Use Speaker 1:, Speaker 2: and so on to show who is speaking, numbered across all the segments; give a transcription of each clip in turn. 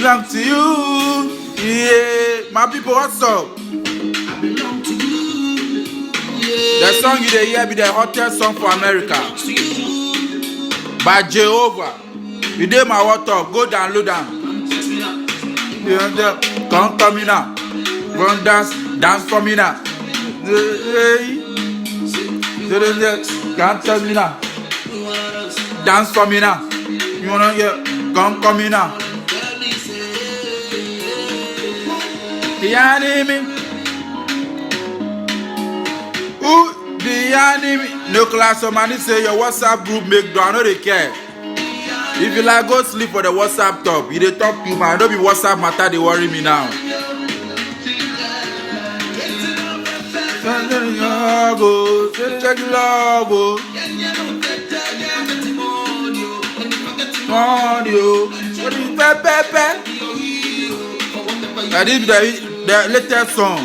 Speaker 1: belong to you. Yeah, my people, what's up? The song you dey hear be the hottest song for America by Jehovah. You dey my WhatsApp, go download am. Come in now, run dance for me now. Can't tell me now, dance for me now. You wanna hear? Come in now. The enemy. Who the enemy? No class, somebody say your WhatsApp group make do. I know they care. If you like, go sleep for the WhatsApp top. You dey talk to man. Don't be WhatsApp matter. They worry me now. That is the latest song.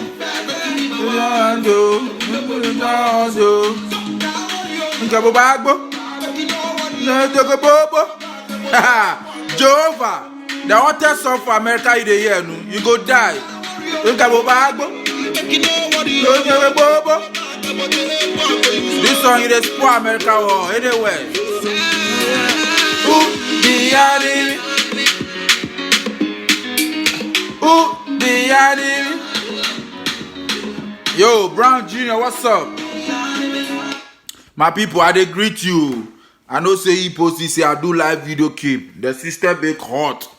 Speaker 1: Jehovah, the hottest song for America in the year. You go die. This song is for America or anywhere. Who the enemy? Who the enemy? Yo, Brown Jr., what's up? My people, I dey greet you. I know say he post this, say I do live video keep. The system make hot.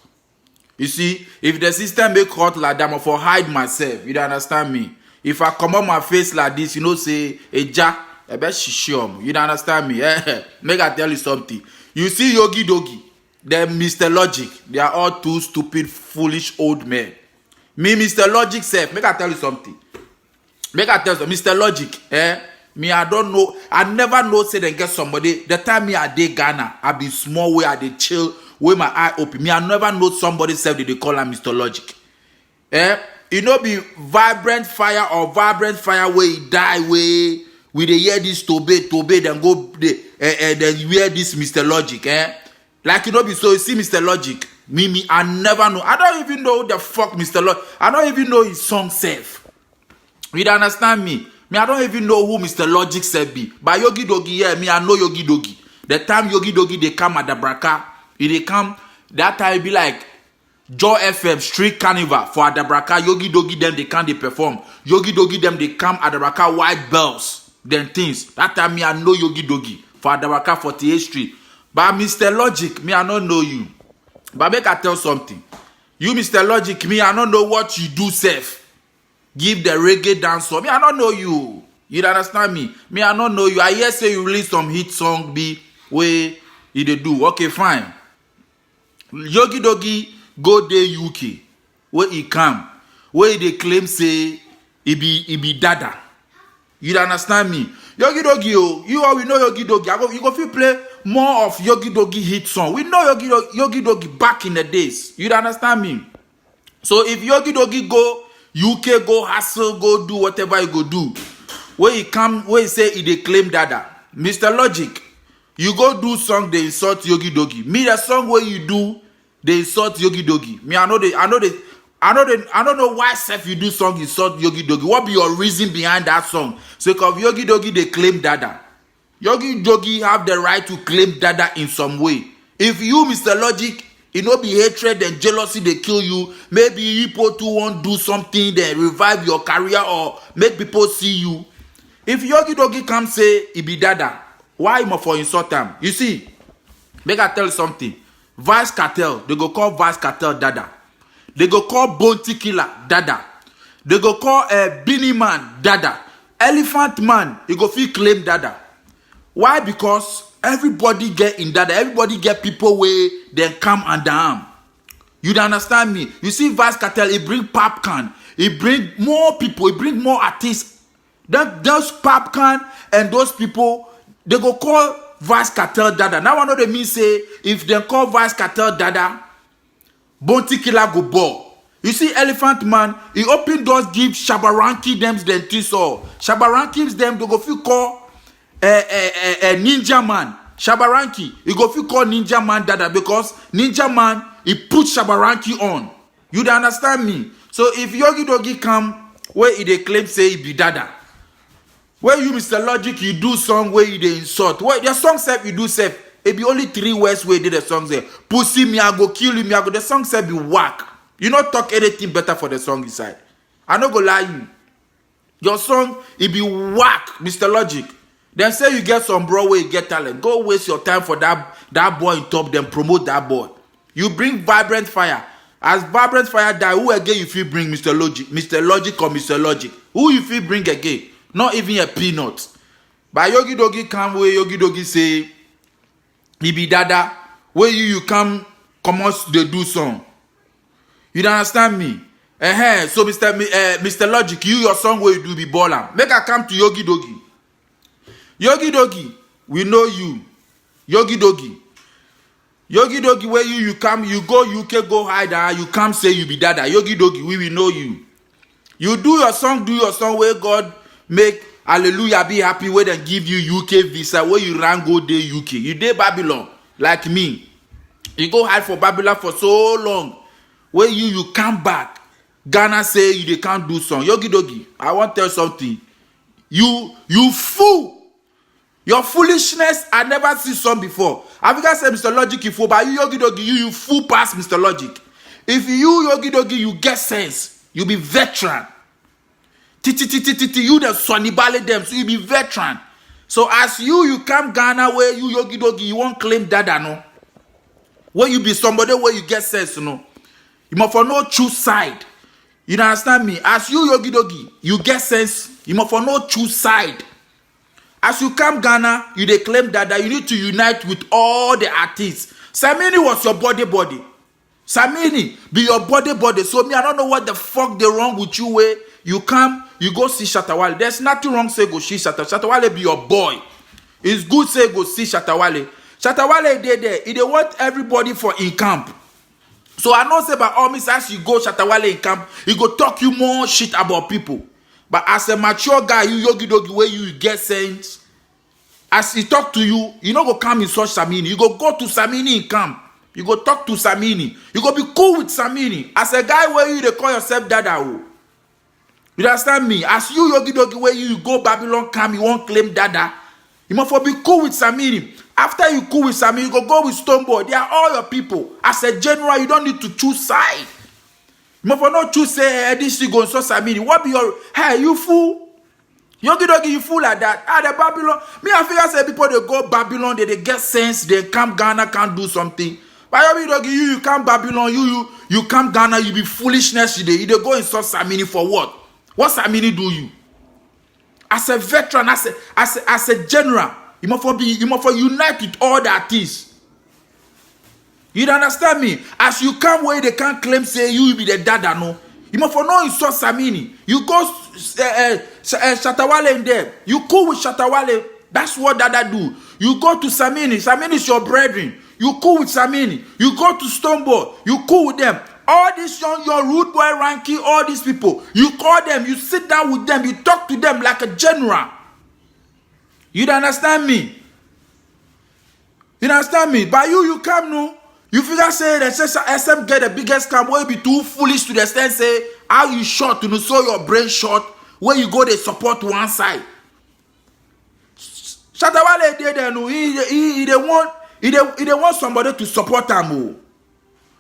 Speaker 1: You see, if the system make hot like that, I'm for hide myself. You don't understand me? If I come on my face like this, you know, say a jack, I bet shishom. You don't understand me? Make I tell you something. You see Yogi Dogi, them Mr. Logic, they are all two stupid, foolish old men. Me, Mr. Logic self, make I tell you something. Make I tell you, Mr. Logic, me, I don't know. I never know say they get somebody. The time me I dey Ghana, I be small way, I dey chill, with my eye open. Me, I never know somebody self they call him Mr. Logic. You know be vibrant fire or vibrant fire where he die way. We dey hear this tobe, then go then you hear this Mr. Logic, Like you know be so you see Mr. Logic. Me, I never know. I don't even know the fuck Mr. Logic. I don't even know his song self. You don't understand me? Me, I don't even know who Mr. Logic said be. But Yogi Dogi, yeah, me, I know Yogi Dogi. The time Yogi Dogi, they come at the Braka, they come, that time it be like Joe FM Street Carnival for Adabraka. Yogi Dogi, them, they come, they perform. Yogi Dogi, them, they come at Adabraka, white bells, then things. That time, me, I know Yogi Dogi for Adabraka 48th Street. But Mr. Logic, me, I don't know you. But make I tell something. You, Mr. Logic, me, I don't know what you do, safe. Give the reggae dance for me. I don't know you. You understand me? Me, I don't know you. I hear say you release some hit song be where you dey do. Okay, fine. Yogi Dogi go dey UK. Where he come. Where they claim say he be dada. You understand me? Yogi Dogi, oh, you all we know Yogi Dogi. You go feel play more of Yogi Dogi hit song. We know Yogi Dogi back in the days. You understand me? So if Yogi Dogi go UK, go hustle, go do whatever you go do. Where he come, where he say he dey claim dada. Mr. Logic, you go do song they insult Yogi Dogi. Me the song where you do they insult Yogi Dogi. Me I don't know why self you do song insult Yogi Dogi. What be your reason behind that song? So of Yogi Dogi they claim dada. Yogi Dogi have the right to claim dada in some way. If you Mr. Logic, it no be hatred and jealousy they kill you. Maybe people too want do something then revive your career or make people see you. If Yogi Dogi come say he be dada, why him for insult him? You see, make I tell you something. Vice Cartel, they go call Vice Cartel dada. They go call Bounty Killer dada. They go call Beanie Man dada. Elephant Man, he go feel claim dada. Why? Because everybody get in dada. Everybody get people where they come under arm. You don't understand me? You see Vice Cartel, he bring popcorn. He bring more people. He bring more artists. Those popcorn and those people, they go call Vice Cartel dada. Now I know they mean say, if they call Vice Cartel dada, Bounty Killer go ball. You see Elephant Man, he open doors, give Shabaranki them then all. Shabaranki them, they go feel call a Ninja Man. Shabaranki, he go fit call Ninja Man Dada because Ninja Man, he put Shabaranki on. You dey understand me? So if Yogi Dogi come where he dey claim say he be Dada, where you Mr. Logic you do song where you dey insult, where your song self you do self, it be only 3 words where did the song say, pussy me I go kill you, me I go, the song self be whack. You not talk anything better for the song inside. I no go lie you. Your song it be whack, Mr. Logic. Then say you get some bro where you get talent. Go waste your time for that boy in top, then promote that boy. You bring Vibrant Fire. As Vibrant Fire die, who again you feel bring Mr. Logic? Mr. Logic or Mr. Logic? Who you feel bring again? Not even a peanut. But Yogi Dogi come where Yogi Dogi say he be Dada. Where you come out they do song. You don't understand me? So Mr. Logic, you your song where you do be baller. Make I come to Yogi Dogi. Yogi Dogi, we know you. Yogi Dogi. Yogi Dogi, where you come, you go UK, go hide, you come say you be Dada. Yogi Dogi, we will know you. You do your song where God make hallelujah be happy where they give you UK visa, where you run go day UK. You day Babylon, like me. You go hide for Babylon for so long. Where you come back. Ghana say they can't do song. Yogi Dogi, I want to tell something. You fool. Your foolishness, I never see some before. Africa said Mr. Logic you fool, but you Yogi Dogi, you fool past Mr. Logic. If you Yogi Dogi, you get sense. You be veteran. You the Sonny Bale them, so you be veteran. So as you come Ghana where you Yogi Dogi, you won't claim Dada no. Where you be somebody where you get sense no. You must for no choose side. You understand me? As you Yogi Dogi, you get sense. You must for no choose side. As you come Ghana, you dey claim Dada, you need to unite with all the artists. Samini was your body. Samini be your body. So me, I don't know what the fuck they wrong with you where you come, you go see Shatta Wale. There's nothing wrong say go see Shatta Wale be your boy. It's good say go see Shatta Wale. Shatta Wale there. He dey want everybody for in camp. So I know say by all means as you go Shatta Wale in camp, he go talk you more shit about people. But as a mature guy, you Yogi Dogi, where you get sense, as he talk to you, you no go come in such Samini. You go to Samini in camp. You go talk to Samini. You go be cool with Samini. As a guy where you they call yourself Dada. You understand me? As you Yogi Dogi, where you go Babylon camp, you won't claim Dada. You must be cool with Samini. After you cool with Samini, you go with Stonebwoy. They are all your people. As a general, you don't need to choose side. You must not choose say this thing go so Samini. What be your you fool? Yogi Dogi, you fool like that. The Babylon. Me, I figure say people they go Babylon, they get sense, they come Ghana, can't do something. But Yogi Dogi, you come Babylon, you come Ghana, you be foolishness today. You they go in so Samini for what? What Samini do you? As a veteran, as a general, you must unite with all the artists. You don't understand me? As you come where they can't claim say you be the Dada no. You must know in so Samini. You go Shatta Wale in there. You cool with Shatta Wale. That's what Dada do. You go to Samini. Samini is your brethren. You cool with Samini. You go to Stonebwoy. You cool with them. All these your rude boy ranking, all these people. You call them. You sit down with them. You talk to them like a general. You don't understand me? You don't understand me? By you come no. You figure say that SM get the biggest scam where you be too foolish to the extent say how you short to know so your brain short where you go they support one side. Shatta Wale there no he they want somebody to support them.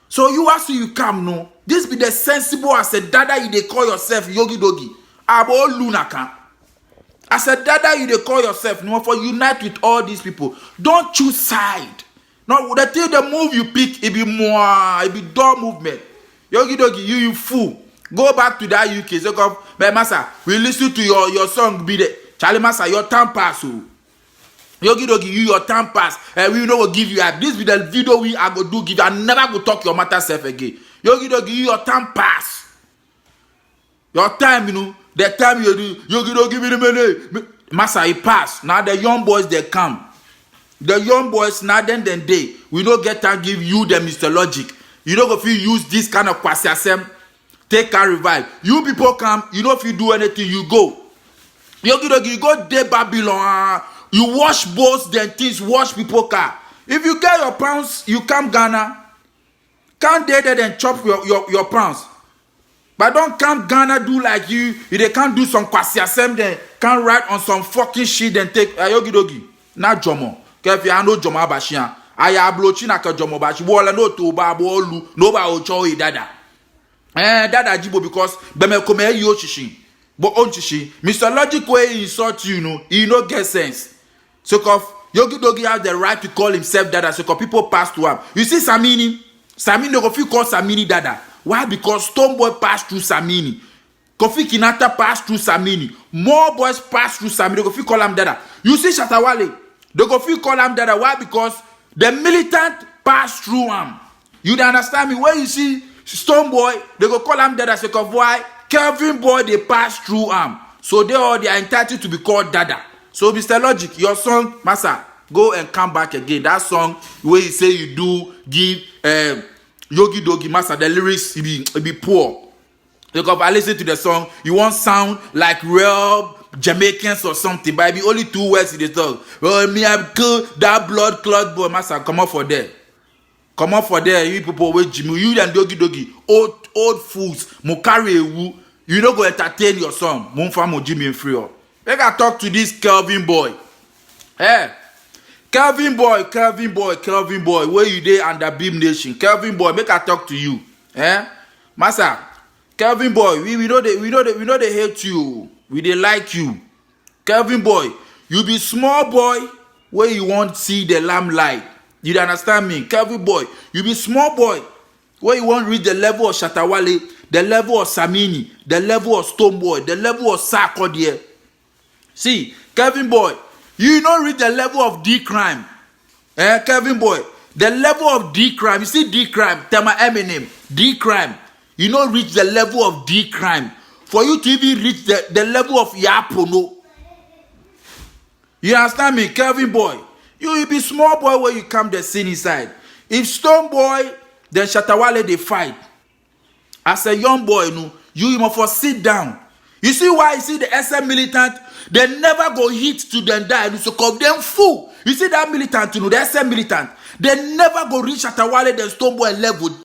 Speaker 1: So you as you come no this be the sensible as a Dada you they call yourself Yogi Dogi. Abo Lunaka. As a Dada you they call yourself no for unite with all these people. Don't choose side. No, the thing the move you pick, it be door movement. Yogi Dogi, you fool. Go back to that UK. So come, but Massa, we listen to your song. Be the Charlie Massa, your time pass. Yogi Dogi, you your time pass. We know will give you up. This be the video we are go do give you. I never go talk your matter self again. Yogi Dogi, you your time pass. Your time, you know, the time you do. Yogi Dogi, give me the money. Massa, it pass. Now the young boys they come. The young boys now then day we don't get to give you the Mr. Logic. You don't go if you use this kind of kwasiasem, take and revive. You people come, you know if you do anything, you go. Yogi Dogi, you go de Babylon You wash boats, then things, wash people car. If you get your pounds, you come Ghana. Can't date there and chop your pounds. But don't come Ghana do like you. If they can't do some kwasi assembly, then can't write on some fucking shit and take yogi dogi. Na jomo. If you know jomo abashian. Aya blochi na ka jomo bashi. Wala no to ba bolu. No ba ocho dada. Dada jibo because beme kome yo chishi. But on chishi. Mr. Logic way he insult you, know, he no get sense. So Yogi Dogi has the right to call himself Dada. So people pass to him. You see Samini no go fit call Samini Dada. Why? Because Stonebwoy passed through Samini. Kofi Kinata passed through Samini. More boys passed through Samini. They go fit call him Dada. You see Shatta Wale, they go fit call him Dada. Why? Because the militant passed through him. You understand me? When you see Stonebwoy, they go call him Dada. So why? Kelvin Boy, they pass through him. So they are entitled to be called Dada. So Mr. Logic, your song, Massa, go and come back again. That song, where you say you do give Yogi Dogi, Massa, the lyrics it be poor. Because if I listen to the song, you won't sound like real Jamaicans or something, but it be only 2 words in the song. Well, me have killed that blood clot boy, Massa, come up for there. Come up for there, you people with Jimmy, you and Yogi Dogi, old fools, Mokari Ewu, you don't go entertain your song, Monfamo Jimmy and Free. Make I talk to this Kelvin Boy. Kelvin Boy, where you dey under Beam Nation? Kelvin Boy, make I talk to you. Massa, Kelvin Boy, we know they hate you. We dey like you. Kelvin Boy, you be small boy where you want see the limelight. You understand me? Kelvin Boy, you be small boy where you want reach the level of Shatta Wale, the level of Samini, the level of Stonebwoy, the level of Sarkodie. See, Kelvin Boy, you don't reach the level of D-Crime. Kelvin Boy, the level of D-Crime. You see D-Crime, tell my Eminem, D-Crime. You don't reach the level of D-Crime. For you to even reach the level of Yapono. You understand me, Kelvin Boy? You be small boy where you come the scene inside. If Stonebwoy, then Shatta Wale they fight. As a young boy, you must sit down. You see why? You see the SM militant, they never go hit to them die. So call them fool. You see that militant, the SM militant, they never go reach Shatta Wale, the Stonebwoy level.